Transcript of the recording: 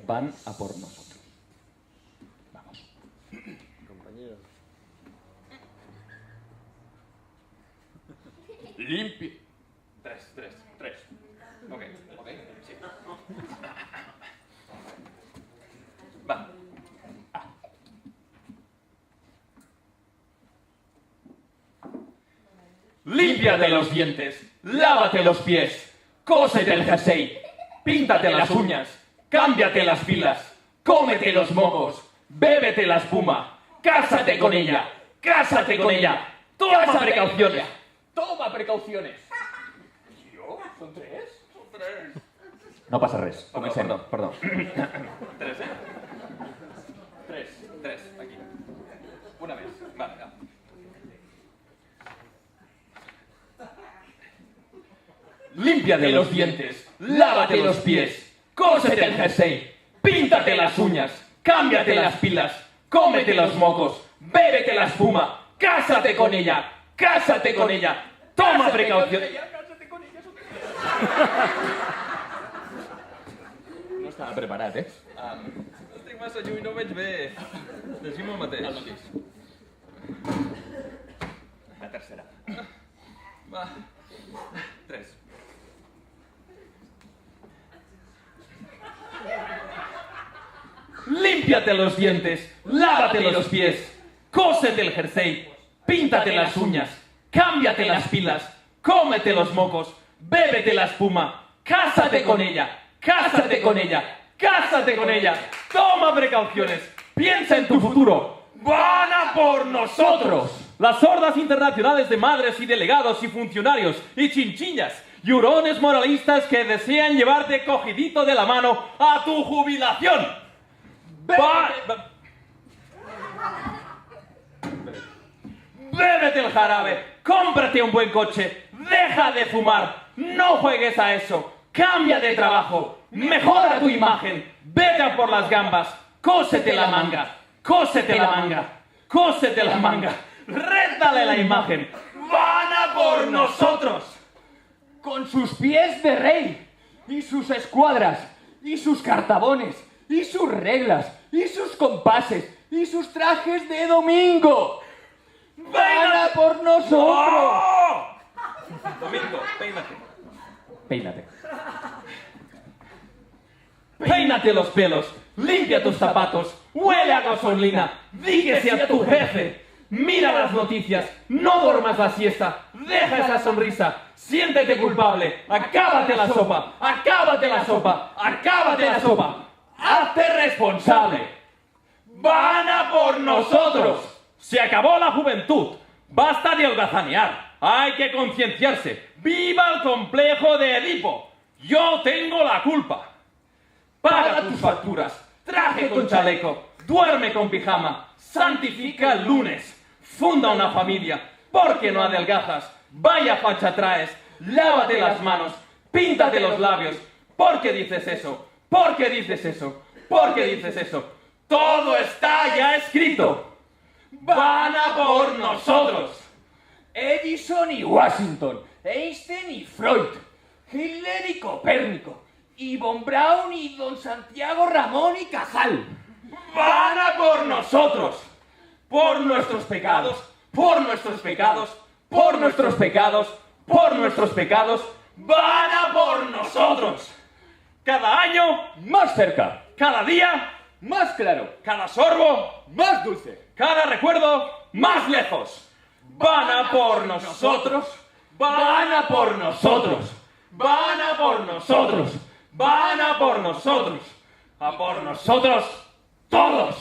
van a por nosotros. Vamos. Compañeros. Limpia. Tres. Ok, sí. Va. Límpiate los dientes, lávate los pies, cósete el jersey, píntate las uñas, cámbiate las pilas, cómete los mocos, bébete la espuma, cásate con ella, toma precauciones, toma precauciones. ¿Yo? ¿Son tres? No pasa res, perdón. Tres, ¿eh? Tres, aquí. Una vez, vale. Límpiate los dientes, lávate los pies, cósete el jersey, píntate las uñas, cámbiate las pilas, cómete los mocos, bébete la espuma, cásate con ella, toma precauciones. No estava preparat, eh? Estic massa lluny, no veig bé. Llegim el mateix. El mateix. La tercera. Va. Tres. Límpiate los dientes, lávate los pies, cósete el jersey, píntate las uñas, cámbiate las pilas, cómete los mocos, bébete la espuma, cásate con ella, toma precauciones, piensa en tu futuro, van a por nosotros. Las hordas internacionales de madres y delegados y funcionarios y chinchillas y hurones moralistas que desean llevarte cogidito de la mano a tu jubilación. Bébete el jarabe, cómprate un buen coche, deja de fumar, no juegues a eso, cambia de trabajo, mejora tu imagen, vete a por las gambas, cósete la manga, rétale la imagen, van a por nosotros. Con sus pies de rey, y sus escuadras, y sus cartabones, y sus reglas, y sus compases, y sus trajes de domingo. ¡Van a por nosotros! ¡Oh! Domingo, peínate. Peínate los pelos, limpia tus zapatos, huele a gasolina, díguese a tu jefe, mira las noticias, no duermas la siesta, deja esa sonrisa, siéntete culpable, acábate la sopa, hazte responsable. ¡Van a por nosotros! Se acabó la juventud, basta de holgazanear, hay que concienciarse, ¡viva el complejo de Edipo! Yo tengo la culpa. Paga tus facturas, traje con chaleco, duerme con pijama, santifica el lunes, funda una familia, porque no adelgazas, vaya facha traes, lávate las manos, píntate los labios, ¿por qué dices eso? Todo está ya escrito. ¡Van a por nosotros! Edison y Washington, Einstein y Freud, Hitler y Copérnico, y Von Braun y Don Santiago Ramón y Cajal. ¡Van a por nosotros! Por nuestros pecados, van a por nosotros. Cada año, Más cerca, cada día, más claro, cada sorbo, más dulce. cada recuerdo, más lejos. Van a por nosotros, van a por nosotros, a por nosotros todos.